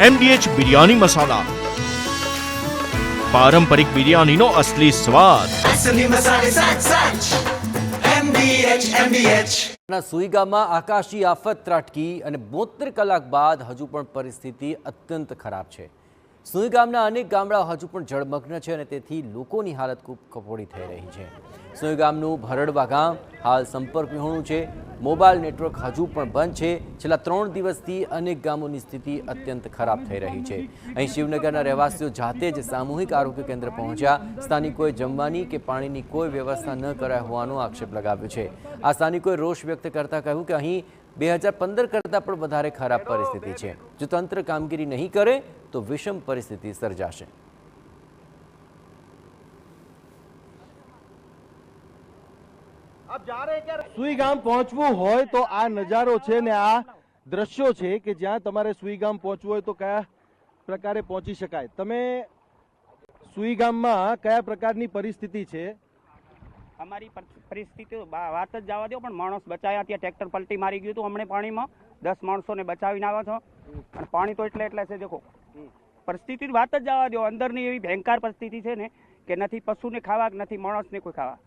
MDH biryani મસાલા, પારંપરિક બિરયાનીનો અસલી સ્વાદ. સુઈ ગામમાં આકાશી આફત ત્રાટકી અને 72 કલાક બાદ હજુ પણ પરિસ્થિતિ અત્યંત ખરાબ છે. સુઈ ગામના અનેક ગામડાઓ હજુ પણ જળમગ્ન છે અને તેથી લોકોની હાલત ખૂબ કફોડી થઈ રહી છે. સુઈ ગામનું ભરડવા ગામ હાલ સંપર્ક વિહોણું છે. મોબાઈલ નેટવર્ક હજુ પણ બંધ છે. છેલ્લા 3 દિવસથી અનેક ગામોની સ્થિતિ અત્યંત ખરાબ થઈ રહી છે. અહીં શિવનગરના રહેવાસીઓ જાતે જ સામૂહિક આરોગ્ય કેન્દ્ર પહોંચ્યા. સ્થાનિકોએ જમવાની કે પાણીની કોઈ વ્યવસ્થા ન કરાઈ હોવાનો આક્ષેપ લગાવ્યો છે. આ સ્થાનિકોએ રોષ વ્યક્ત કરતા કહ્યું કે અહીં 2015 કરતાં પણ વધારે ખરાબ પરિસ્થિતિ છે. જો તંત્ર કામગીરી નહીં કરે તો વિષમ પરિસ્થિતિ સર્જાશે. સુઈ ગામ પહોંચવું હોય તો આ નજારો છે ને આ દ્રશ્યો છે કે જ્યાં તમારે સુઈ ગામ પહોંચવું હોય તો કયા પ્રકારે પહોંચી શકાય. તમે સુઈ ગામમાં કયા પ્રકારની પરિસ્થિતિ છે? અમારી પરિસ્થિતિ વાત જ જવા દો, પણ માણસ બચાયા. ત્યાં ટ્રેક્ટર પલટી મારી ગયું હતું હમણે પાણીમાં. 10 માણસોને બચાવીને આવ્યા છો અને પાણી તો એટલે છે. દેખો પરિસ્થિતિ વાત જ જવા દો. અંદરની એવી ભયંકર પરિસ્થિતિ છે ને કે નથી પશુને ખાવા કે નથી માણસને કોઈ ખાવા.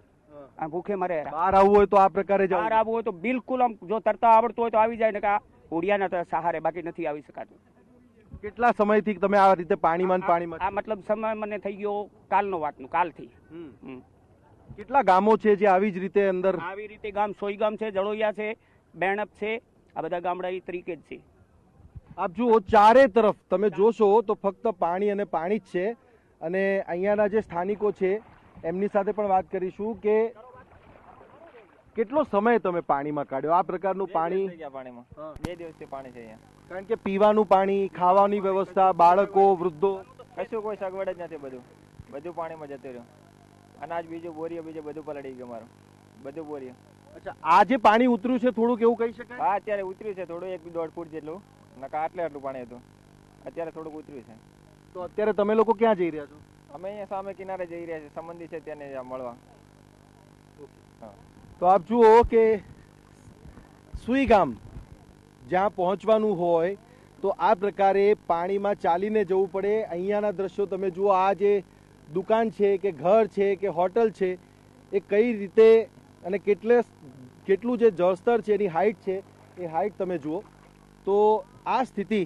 આ ભૂખે મરે. બહાર આવવું હોય તો આ પ્રકારે બહાર આવવું હોય તો બિલકુલ આમ જો તરતા આવડતું હોય તો આવી જાય ને કે ઓડિયાના સહારે, બાકી નથી આવી શકાતું. કેટલા સમયથી તમે આ રીતે પાણીમાં આ મતલબ સમય મને થઈ ગયો કાલનો વાતનું, કાલથી. કેટલા ગામો છે જે આવી જ રીતે અંદર આવી રીતે ગામ? સોઈ ગામ છે, જડોયા છે, બેણપ છે, આ બધા ગામડા એ તરીકે જ છે. આપ જુઓ ચારે તરફ તમે જોશો તો ફક્ત પાણી અને પાણી જ છે. અને અહીંયાના જે સ્થાનિકો છે એમની સાથે પણ વાત કરીશું કે કેટલો સમય તમે પાણીમાં કાઢ્યો? આ પ્રકારનું પાણી પાણીમાં 2 દિવસથી પાણી છે અહીંયા. કારણ કે પીવાનું પાણી, ખાવાની વ્યવસ્થા, બાળકો, વૃદ્ધો, કશું કોઈ સગવડ જ નથી. બધું પાણીમાં જતું રહ્યું. અનાજ બીજું બોરીઓ બીજું બધું પલળી ગયું મારું, બધું બોરીઓ. અચ્છા, આ જે પાણી ઉતર્યું છે થોડુંક એવું કહી શકાય? હા, અત્યારે ઉતર્યું છે થોડું, 1-1.5 ફૂટ જેટલું. નકા આટલું પાણી હતું, અત્યારે થોડુંક ઉતર્યું છે. તો અત્યારે તમે લોકો ક્યાં જઈ રહ્યા છો? અમે અહીંયા સામે કિનારે જઈ રહ્યા છીએ, સંબંધી છે ત્યાં મળવા. તો આપ જુઓ કે સુઈ ગામ જ્યાં પહોંચવાનું હોય તો આ પ્રકારે પાણીમાં ચાલીને જવું પડે. અહીંયાના દ્રશ્યો તમે જુઓ. આ જે દુકાન છે કે ઘર છે કે હોટલ છે એ કઈ રીતે અને કેટલું જે જળસ્તર છે એની હાઈટ છે એ હાઈટ તમે જુઓ. તો આ સ્થિતિ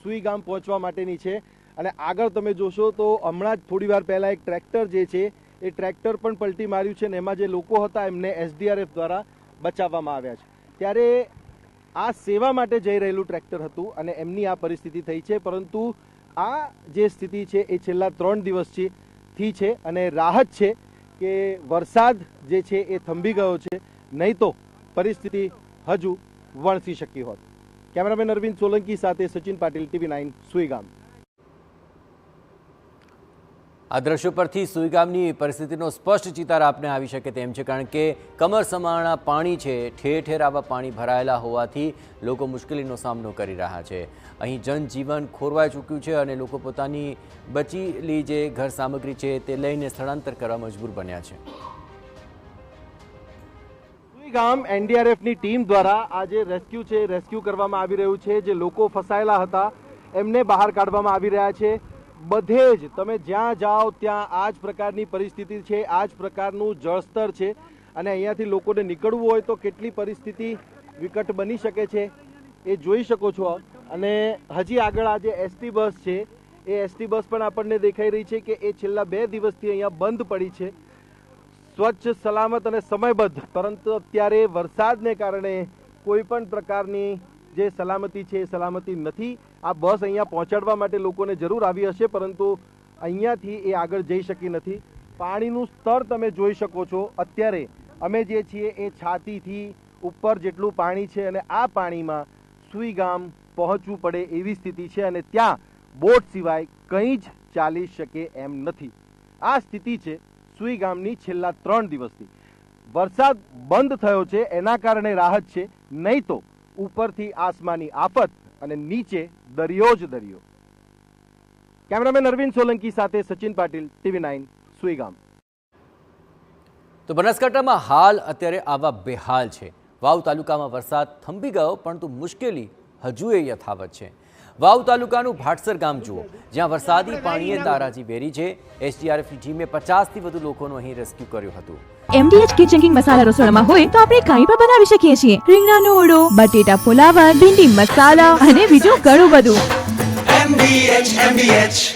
સુઈ ગામ પહોંચવા માટેની છે. અને આગળ તમે જોશો તો હમણાં જ થોડી વાર પહેલાં એક ટ્રેક્ટર જે છે એ ટ્રેક્ટર પણ પલટી માર્યું છે અને એમાં જે લોકો હતા એમને SDRF દ્વારા બચાવવામાં આવ્યા છે. ત્યારે આ સેવા માટે જઈ રહેલું ટ્રેક્ટર હતું અને એમની આ પરિસ્થિતિ થઈ છે. પરંતુ આ જે સ્થિતિ છે એ છેલ્લા 3 દિવસથી છે અને રાહત છે કે વરસાદ જે છે એ થંભી ગયો છે, નહીં તો પરિસ્થિતિ હજુ વણસી શકી હોત. કેમેરામેન અરવિંદ સોલંકી સાથે સચિન પાટીલ, TV9 સુઈ ગામ. આ દ્રશ્યો પરથી સુઈ ગામની પરિસ્થિતિનો સ્પષ્ટ ચિતાર આપને આવી શકે તેમ છે. કારણ કે કમર સમાણા પાણી છે, ઠેર ઠેર આવા પાણી ભરાયેલા હોવાથી લોકો મુશ્કેલીનો સામનો કરી રહ્યા છે. અહીં જનજીવન ખોરવાઈ ચૂક્યું છે અને લોકો પોતાની બચેલી જે ઘર સામગ્રી છે તે લઈને સ્થળાંતર કરવા મજબૂર બન્યા છે. સુઈ ગામ NDRFની ટીમ દ્વારા આ જે રેસ્ક્યુ કરવામાં આવી રહ્યું છે. જે લોકો ફસાયેલા હતા એમને બહાર કાઢવામાં આવી રહ્યા છે. બધે જ તમે જ્યાં જાઓ ત્યાં આ જ પ્રકારની પરિસ્થિતિ છે, આ જ પ્રકારનું જળસ્તર છે. અને અહીંયાથી લોકોને નીકળવું હોય તો કેટલી પરિસ્થિતિ વિકટ બની શકે છે એ જોઈ શકો છો. અને હજી આગળ આ જે ST બસ છે એ ST બસ પણ આપણને દેખાઈ રહી છે કે એ છેલ્લા 2 દિવસથી અહીંયા બંધ પડી છે. સ્વચ્છ, સલામત અને સમયબદ્ધ. પરંતુ અત્યારે વરસાદને કારણે કોઈ પણ પ્રકારની જે સલામતી છે એ સલામતી નથી. આ બસ અહીંયા પહોંચાડવા માટે લોકોને જરૂર આવી હશે, પરંતુ અહીંયાથી એ આગળ જઈ શકી નથી. પાણીનું સ્તર તમે જોઈ શકો છો. અત્યારે અમે જે છીએ એ છાતીથી ઉપર જેટલું પાણી છે અને આ પાણીમાં સુઈ ગામ પહોંચવું પડે એવી સ્થિતિ છે અને ત્યાં બોટ સિવાય કંઈ જ ચાલી શકે એમ નથી. આ સ્થિતિ છે સુઈ ગામની છેલ્લા 3 દિવસથી. વરસાદ બંધ થયો છે એના કારણે રાહત છે, નહીં તો ઉપરથી આસમાની આફત અને નીચે દરિયો જ દરિયો. કેમેરામેન અરવિંદ સોલંકી સાથે સચિન પાટીલ, TV9 સુઈ ગામ. તો બનાસકાંઠામાં હાલ અત્યારે આવા બેહાલ છે. વાવ તાલુકામાં વરસાદ થંભી ગયો પરંતુ મુશ્કેલી હજુ એ યથાવત છે. વાવ તાલુકાનું ભાટસર ગામ જુઓ, જ્યાં વરસાદી પાણીએ તારાજી વેરી છે. એસડીઆરએફની ટીમે 50થી વધુ લોકોનું અહીં રેસ્ક્યુ કર્યું હતું. MDH કિચન કિંગ મસાલા રસોડામાં હોય તો આપણે કાંઈ પણ બનાવી શકીએ છીએ. રીંગણાનો ઓળો, બટેટા ફુલાવર, ભીંડી મસાલા અને બીજું ઘણું બધું. MDH